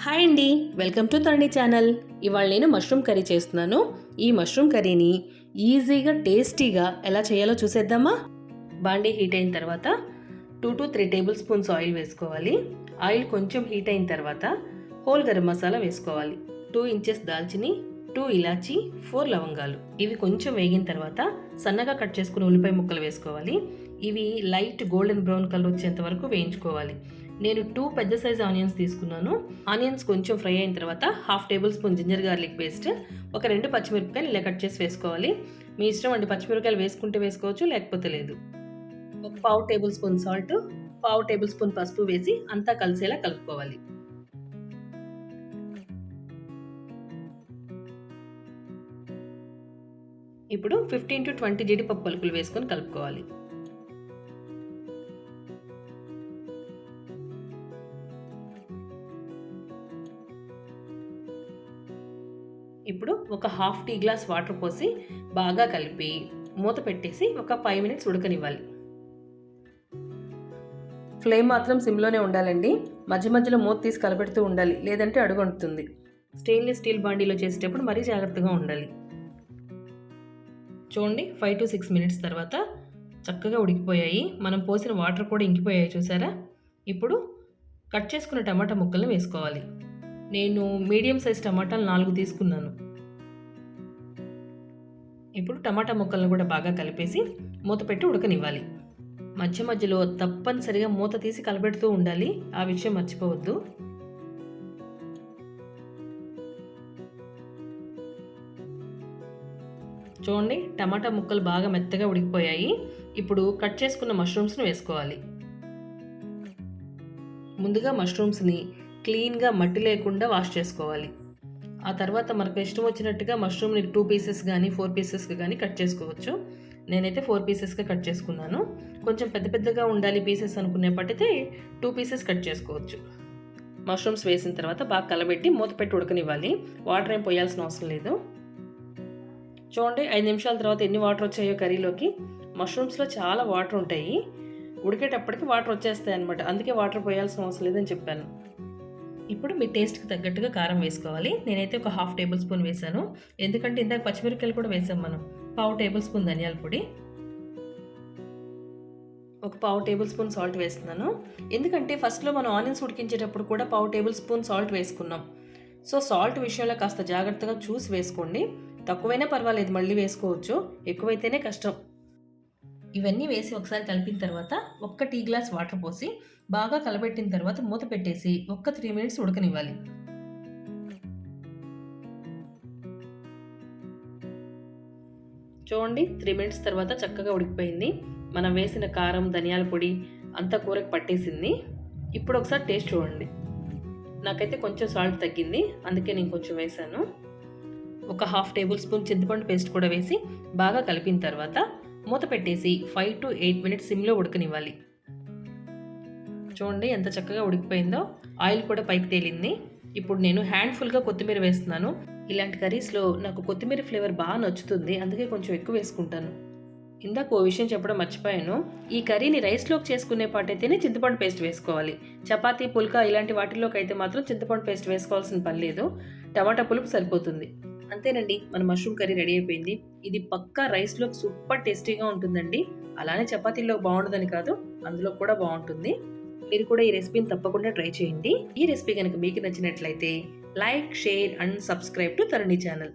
Hi అండి, welcome to Tharani channel. ఇవాళ నేను మష్రూమ్ కర్రీ చేస్తున్నాను. ఈ మష్రూమ్ కర్రీని ఈజీగా టేస్టీగా ఎలా చేయాలో చూసేద్దామా. బాండీ హీట్ అయిన తర్వాత 2 to 3 టేబుల్ స్పూన్స్ ఆయిల్ వేసుకోవాలి. ఆయిల్ కొంచెం హీట్ అయిన తర్వాత హోల్ గరం మసాలా వేసుకోవాలి. 2 ఇంచెస్ దాల్చిని, 2 ఇలాచి, 4 లవంగాలు. ఇవి కొంచెం వేగిన తర్వాత సన్నగా కట్ చేసుకున్న ఉల్లిపాయ ముక్కలు వేసుకోవాలి. ఇవి లైట్ గోల్డెన్ బ్రౌన్ కలర్ వచ్చేంత వరకు వేయించుకోవాలి. నేను 2 పెద్ద సైజ్ ఆనియన్స్ తీసుకున్నాను. ఆనియన్స్ కొంచెం ఫ్రై అయిన తర్వాత 1/2 tablespoon ginger garlic paste, ఒక 2 పచ్చిమిరపకాయలు ఇలా కట్ చేసి వేసుకోవాలి. మీ ఇష్టం అండి, పచ్చిమిరపకాయలు వేసుకుంటే వేసుకోవచ్చు, లేకపోతే లేదు. ఒక 1/2 table spoon salt, 1/2 table spoon పసుపు వేసి అంతా కలిసేలా కలుపుకోవాలి. ఇప్పుడు 15 to 20 జీడిపప్పు పలుకులు వేసుకొని కలుపుకోవాలి. ఇప్పుడు ఒక 1/2 టీ గ్లాస్ వాటర్ పోసి బాగా కలిపి మూత పెట్టేసి ఒక 5 మినిట్స్ ఉడకనివ్వాలి. ఫ్లేమ్ మాత్రం సిమ్లోనే ఉండాలండి. మధ్య మధ్యలో మూత తీసి కలపెడుతూ ఉండాలి, లేదంటే అడుగంటుతుంది. స్టెయిన్లెస్ స్టీల్ బాండీలో చేసేటప్పుడు మరీ జాగ్రత్తగా ఉండాలి. చూడండి, 5 to 6 మినిట్స్ తర్వాత చక్కగా ఉడికిపోయాయి. మనం పోసిన వాటర్ కూడా ఇంకిపోయాయి, చూసారా. ఇప్పుడు కట్ చేసుకున్న టమాటా ముక్కలను వేసుకోవాలి. నేను మీడియం సైజ్ టమాటాలు 4 తీసుకున్నాను. ఇప్పుడు టమాటా ముక్కలను కూడా బాగా కలిపేసి మూత పెట్టి ఉడకనివ్వాలి. మధ్య మధ్యలో తప్పనిసరిగా మూత తీసి కలపెడుతూ ఉండాలి, ఆ విషయం మర్చిపోవద్దు. చూడండి, టమాటా ముక్కలు బాగా మెత్తగా ఉడికిపోయాయి. ఇప్పుడు కట్ చేసుకున్న మష్రూమ్స్ను వేసుకోవాలి. ముందుగా మష్రూమ్స్ని క్లీన్గా మట్టి లేకుండా వాష్ చేసుకోవాలి. ఆ తర్వాత మనకు ఇష్టం వచ్చినట్టుగా మష్రూమ్ని 2 పీసెస్ కానీ 4 పీసెస్గా కానీ కట్ చేసుకోవచ్చు. నేనైతే 4 పీసెస్గా కట్ చేసుకున్నాను. కొంచెం పెద్ద పెద్దగా ఉండాలి పీసెస్ అనుకునేపట్టయితే 2 పీసెస్ కట్ చేసుకోవచ్చు. మష్రూమ్స్ వేసిన తర్వాత బాగా కలబెట్టి మూత పెట్టి ఉడకనివ్వాలి. వాటర్ ఏం పోయాల్సిన అవసరం లేదు. చూడండి, 5 నిమిషాల తర్వాత ఎన్ని వాటర్ వచ్చాయో కర్రీలోకి. మష్రూమ్స్లో చాలా వాటర్ ఉంటాయి, ఉడికేటప్పటికి వాటర్ వచ్చేస్తాయి అన్నమాట. అందుకే వాటర్ పోయాల్సిన అవసరం లేదని చెప్పాను. ఇప్పుడు మీ టేస్ట్కి తగ్గట్టుగా కారం వేసుకోవాలి. నేనైతే ఒక 1/2 టేబుల్ స్పూన్ వేసాను, ఎందుకంటే ఇందాక పచ్చిమిరపకాయలు కూడా వేసాం మనం. 1/2 టేబుల్ స్పూన్ ధనియాల పొడి, ఒక 1/2 టేబుల్ స్పూన్ సాల్ట్ వేస్తున్నాను. ఎందుకంటే ఫస్ట్లో మనం ఆనియన్స్ ఉడికించేటప్పుడు కూడా 1/2 టేబుల్ స్పూన్ సాల్ట్ వేసుకున్నాం. సో సాల్ట్ విషయంలో కాస్త జాగ్రత్తగా చూసి వేసుకోండి. తక్కువైనా పర్వాలేదు, మళ్ళీ వేసుకోవచ్చు. ఎక్కువైతేనే కష్టం. ఇవన్నీ వేసి ఒకసారి కలిపిన తర్వాత 1 టీ గ్లాస్ వాటర్ పోసి బాగా కలబెట్టిన తర్వాత మూత పెట్టేసి 3 మినిట్స్ ఉడకనివ్వాలి. చూడండి, 3 మినిట్స్ తర్వాత చక్కగా ఉడికిపోయింది. మనం వేసిన కారం, ధనియాల పొడి అంతా కూరకు పట్టేసింది. ఇప్పుడు ఒకసారి టేస్ట్ చూడండి. నాకైతే కొంచెం సాల్ట్ తగ్గింది, అందుకే నేను కొంచెం వేసాను. ఒక 1/2 టేబుల్ స్పూన్ చింతపండు పేస్ట్ కూడా వేసి బాగా కలిపిన తర్వాత మూత పెట్టేసి 5 to 8 మినిట్స్ సిమ్లో ఉడకనివ్వాలి. చూడండి ఎంత చక్కగా ఉడికిపోయిందో. ఆయిల్ కూడా పైకి తేలింది. ఇప్పుడు నేను హ్యాండ్ఫుల్గా కొత్తిమీర వేస్తున్నాను. ఇలాంటి కర్రీస్లో నాకు కొత్తిమీర ఫ్లేవర్ బాగా నచ్చుతుంది, అందుకే కొంచెం ఎక్కువ వేసుకుంటాను. ఇందాక ఓ విషయం చెప్పడం మర్చిపోయాను. ఈ కర్రీని రైస్లోకి చేసుకునే పాటైతేనే చింతపండు పేస్ట్ వేసుకోవాలి. చపాతీ, పుల్కా ఇలాంటి వాటిల్లోకి అయితే మాత్రం చింతపండు పేస్ట్ వేసుకోవాల్సిన పని లేదు. టమాటా పులుపు సరిపోతుంది. అంతేనండి, మన మష్రూమ్ కర్రీ రెడీ అయిపోయింది. ఇది పక్కా రైస్లోకి సూపర్ టేస్టీగా ఉంటుందండి. అలానే చపాతీల్లో బాగుంటుందని కాదు, అందులో కూడా బాగుంటుంది. మీరు కూడా ఈ రెసిపీని తప్పకుండా ట్రై చేయండి. ఈ రెసిపీ కనుక మీకు నచ్చినట్లయితే like, share and subscribe to Tharani channel.